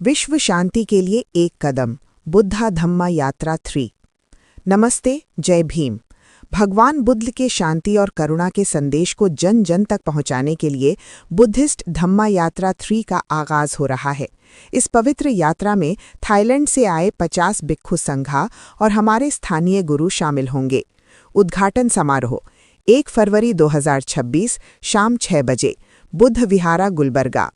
विश्व शांति के लिए एक कदम, बुद्धा धम्मा यात्रा 3। नमस्ते, जय भीम। भगवान बुद्ध के शांति और करुणा के संदेश को जन जन तक पहुंचाने के लिए बुद्धिस्ट धम्मा यात्रा 3 का आगाज हो रहा है। इस पवित्र यात्रा में थाईलैंड से आए 50 भिक्षु संघा और हमारे स्थानीय गुरु शामिल होंगे। उद्घाटन समारोह 1 फरवरी 2026 शाम 6 बजे, बुद्ध विहारा गुलबर्गा।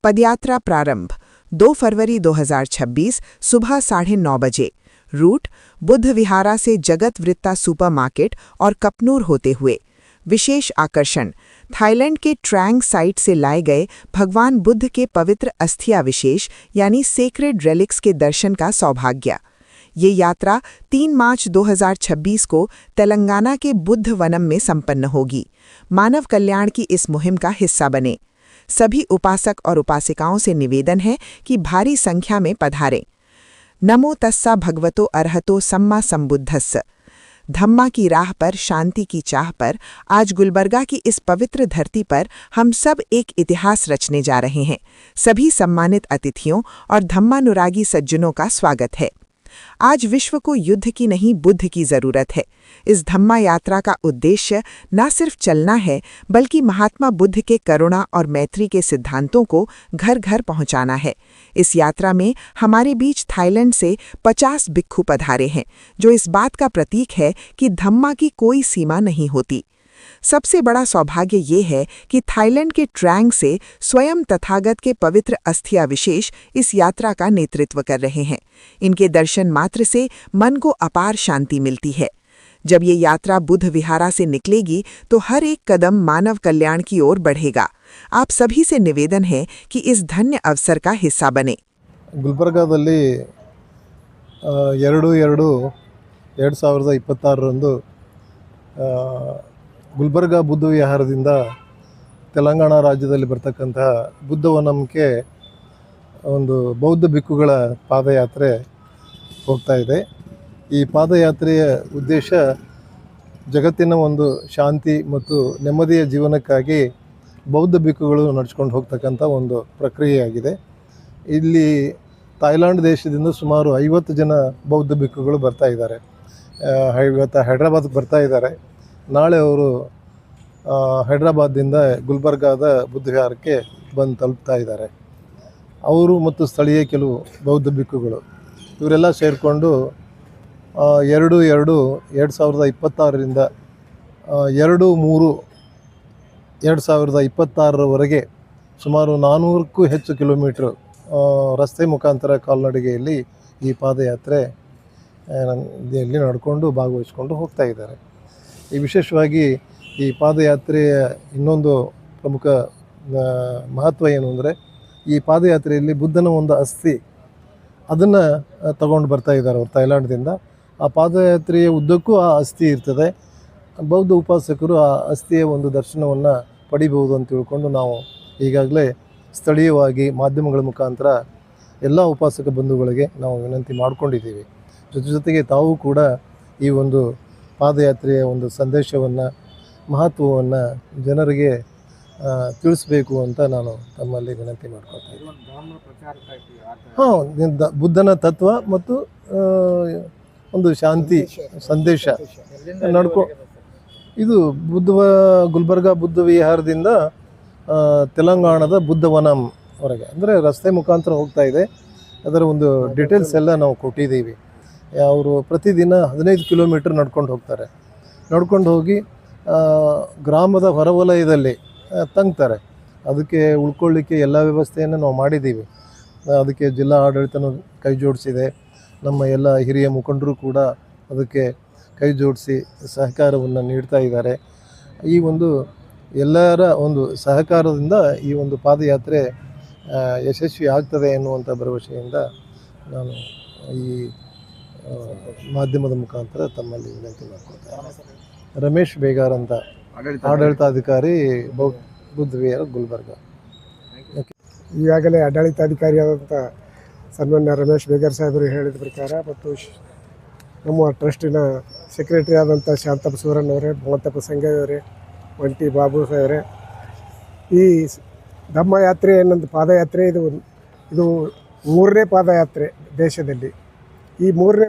पदयात्रा प्रारंभ 2 फरवरी 2026 सुबह 9:30 बजे। रूट बुद्ध विहारा से जगत वृत्ता सुपरमार्केट और कपनूर होते हुए। विशेष आकर्षण थाईलैंड के ट्रैंग साइट से लाए गए भगवान बुद्ध के पवित्र अस्थिया विशेष यानी सेक्रेड रेलिक्स के दर्शन का सौभाग्य। ये यात्रा 3 मार्च 2026 को तेलंगाना के बुद्ध वनम में संपन्न होगी। मानव कल्याण की इस मुहिम का हिस्सा बने। सभी उपासक और उपासिकाओं से निवेदन है कि भारी संख्या में पधारें। नमो तस्सा भगवतो अरहतो सम्मा संबुद्धस्स। धम्मा की राह पर, शांति की चाह पर आज गुलबर्गा की इस पवित्र धरती पर हम सब एक इतिहास रचने जा रहे हैं। सभी सम्मानित अतिथियों और धम्मानुरागी सज्जनों का स्वागत है। आज विश्व को युद्ध की नहीं, बुद्ध की जरूरत है। इस धम्मा यात्रा का उद्देश्य न सिर्फ चलना है, बल्कि महात्मा बुद्ध के करुणा और मैत्री के सिद्धांतों को घर घर पहुंचाना है। इस यात्रा में हमारे बीच थाईलैंड से 50 भिक्षु पधारे हैं, जो इस बात का प्रतीक है कि धम्मा की कोई सीमा नहीं होती। सबसे बड़ा सौभाग्य ये है कि थाईलैंड के ट्रैंग से स्वयं तथागत के पवित्र अस्थिया विशेष इस यात्रा का नेतृत्व कर रहे हैं। इनके दर्शन मात्र से मन को अपार शांति मिलती है। जब ये यात्रा बुद्ध विहारा से निकलेगी तो हर एक कदम मानव कल्याण की ओर बढ़ेगा। आप सभी से निवेदन है कि इस धन्य अवसर का हिस्सा बने। ಗುಲ್ಬರ್ಗಾದಲ್ಲಿ 2/2/2026 ಗುಲ್ಬರ್ಗಾ ಬುದ್ಧ ವಿಹಾರದಿಂದ ತೆಲಂಗಾಣ ರಾಜ್ಯದಲ್ಲಿ ಬರ್ತಕ್ಕಂತಹ ಬುದ್ಧವನಂಗೆ ಒಂದು ಬೌದ್ಧ ಭಿಕ್ಕುಗಳ ಪಾದಯಾತ್ರೆ ಹೋಗ್ತಾ ಇದೆ. ಈ ಪಾದಯಾತ್ರೆಯ ಉದ್ದೇಶ ಜಗತ್ತಿನ ಒಂದು ಶಾಂತಿ ಮತ್ತು ನೆಮ್ಮದಿಯ ಜೀವನಕ್ಕಾಗಿ ಬೌದ್ಧ ಭಿಕ್ಕುಗಳು ನಡೆಸ್ಕೊಂಡು ಹೋಗ್ತಕ್ಕಂಥ ಒಂದು ಪ್ರಕ್ರಿಯೆಯಾಗಿದೆ. ಇಲ್ಲಿ ಥಾಯ್ಲೆಂಡ್ ದೇಶದಿಂದ ಸುಮಾರು 50 ಜನ ಬೌದ್ಧ ಭಿಕ್ಕುಗಳು ಬರ್ತಾ ಇದ್ದಾರೆ. ಇವತ್ತು ಹೈದ್ರಾಬಾದ್ಗೆ ಬರ್ತಾ ಇದ್ದಾರೆ. ನಾಳೆ ಅವರು ಹೈದ್ರಾಬಾದಿಂದ ಗುಲ್ಬರ್ಗಾದ ಬುದ್ಧ ವಿಹಾರಕ್ಕೆ ಬಂದು ತಲುಪ್ತಾ ಇದ್ದಾರೆ. ಅವರು ಮತ್ತು ಸ್ಥಳೀಯ ಕೆಲವು ಬೌದ್ಧ ಭಿಕ್ಕುಗಳು ಇವರೆಲ್ಲ ಸೇರಿಕೊಂಡು 2/2/2026ರಿಂದ 2/3/2026ರವರೆಗೆ ಸುಮಾರು 400ಕ್ಕೂ ಹೆಚ್ಚು ಕಿಲೋಮೀಟ್ರ್ ರಸ್ತೆ ಮುಖಾಂತರ ಕಾಲ್ನಡಿಗೆಯಲ್ಲಿ ಈ ಪಾದಯಾತ್ರೆ ಇಲ್ಲಿ ನಡ್ಕೊಂಡು ಭಾಗವಹಿಸ್ಕೊಂಡು ಹೋಗ್ತಾ ಇದ್ದಾರೆ. ಈ ವಿಶೇಷವಾಗಿ ಈ ಪಾದಯಾತ್ರೆಯ ಇನ್ನೊಂದು ಪ್ರಮುಖ ಮಹತ್ವ ಏನು ಅಂದರೆ, ಈ ಪಾದಯಾತ್ರೆಯಲ್ಲಿ ಬುದ್ಧನ ಒಂದು ಅಸ್ಥಿ ಅದನ್ನು ತಗೊಂಡು ಬರ್ತಾ ಇದ್ದಾರೆ ಅವರು ಥೈಲ್ಯಾಂಡ್ದಿಂದ. ಆ ಪಾದಯಾತ್ರೆಯ ಉದ್ದಕ್ಕೂ ಆ ಅಸ್ಥಿ ಇರ್ತದೆ. ಬೌದ್ಧ ಉಪಾಸಕರು ಆ ಅಸ್ಥಿಯ ಒಂದು ದರ್ಶನವನ್ನು ಪಡಿಬಹುದು ಅಂತ ತಿಳ್ಕೊಂಡು ನಾವು ಈಗಾಗಲೇ ಸ್ಥಳೀಯವಾಗಿ ಮಾಧ್ಯಮಗಳ ಮುಖಾಂತರ ಎಲ್ಲ ಉಪಾಸಕ ಬಂಧುಗಳಿಗೆ ನಾವು ವಿನಂತಿ ಮಾಡಿಕೊಂಡಿದ್ದೀವಿ. ಜೊತೆಗೆ ತಾವು ಕೂಡ ಈ ಒಂದು ಪಾದಯಾತ್ರೆಯ ಒಂದು ಸಂದೇಶವನ್ನು, ಮಹತ್ವವನ್ನು ಜನರಿಗೆ ತಿಳಿಸ್ಬೇಕು ಅಂತ ನಾನು ತಮ್ಮಲ್ಲಿ ವಿನಂತಿ ಮಾಡ್ಕೊಳ್ತಾ ಇದ್ದೀನಿ. ಬುದ್ಧನ ತತ್ವ ಮತ್ತು ಒಂದು ಶಾಂತಿ ಸಂದೇಶ ಇದು ಗುಲ್ಬರ್ಗಾ ಬುದ್ಧ ವಿಹಾರದಿಂದ ತೆಲಂಗಾಣದ ಬುದ್ಧವನಂವರೆಗೆ ಅಂದರೆ ರಸ್ತೆ ಮುಖಾಂತರ ಹೋಗ್ತಾ ಇದೆ. ಅದರ ಒಂದು ಡೀಟೇಲ್ಸ್ ಎಲ್ಲ ನಾವು ಕೊಟ್ಟಿದ್ದೀವಿ. ಅವರು ಪ್ರತಿದಿನ 15 ಕಿಲೋಮೀಟ್ರ್ ನಡ್ಕೊಂಡು ಹೋಗ್ತಾರೆ. ನಡ್ಕೊಂಡು ಹೋಗಿ ಗ್ರಾಮದ ಹೊರವಲಯದಲ್ಲಿ ತಂಗ್ತಾರೆ. ಅದಕ್ಕೆ ಉಳ್ಕೊಳ್ಳಿಕ್ಕೆ ಎಲ್ಲ ವ್ಯವಸ್ಥೆಯನ್ನು ನಾವು ಮಾಡಿದ್ದೀವಿ. ಅದಕ್ಕೆ ಜಿಲ್ಲಾ ಆಡಳಿತನೂ ಕೈ ಜೋಡಿಸಿದೆ. ನಮ್ಮ ಎಲ್ಲ ಹಿರಿಯ ಮುಖಂಡರು ಕೂಡ ಅದಕ್ಕೆ ಕೈ ಜೋಡಿಸಿ ಸಹಕಾರವನ್ನು ನೀಡ್ತಾ ಇದ್ದಾರೆ. ಈ ಒಂದು ಎಲ್ಲರ ಒಂದು ಸಹಕಾರದಿಂದ ಈ ಒಂದು ಪಾದಯಾತ್ರೆ ಯಶಸ್ವಿ ಆಗ್ತದೆ ಎನ್ನುವಂಥ ಭರವಸೆಯಿಂದ ನಾನು ಈ ಮಾಧ್ಯಮದ ಮುಖಾಂತರ ತಮ್ಮಲ್ಲಿ ವಿನಂತಿ ಮಾಡ್ಕೊಳ್ತೇನೆ. ರಮೇಶ್ ಬೇಗಾರ್ ಅಂತ, ಆಡಳಿತಾಧಿಕಾರಿ ಬುದ್ಧ ವಿಹಾರ ಗುಲ್ಬರ್ಗಾ. ಈಗಾಗಲೇ ಆಡಳಿತಾಧಿಕಾರಿಯಾದಂಥ ಸನ್ಮಾನ್ಯ ರಮೇಶ್ ಬೇಗಾರ್ ಸಾಹೇಬರು ಹೇಳಿದ ಪ್ರಕಾರ ಮತ್ತು ನಮ್ಮ ಟ್ರಸ್ಟಿನ ಸೆಕ್ರೆಟರಿ ಆದಂಥ ಶಾಂತಪ್ಪ ಸೂರಣ್ಣವರೇ, ಭಗವಂತಪ್ಪ ಸಂಗಯವರೇ, ಒಂಟಿ ಬಾಬು ಸಾಹೇಬ್ರೆ, ಈ ಧಮ್ಮ ಯಾತ್ರೆ ಏನಂತ ಪಾದಯಾತ್ರೆ ಇದು ಮೂರನೇ ಪಾದಯಾತ್ರೆ ದೇಶದಲ್ಲಿ. ಈ ಮೂರನೇ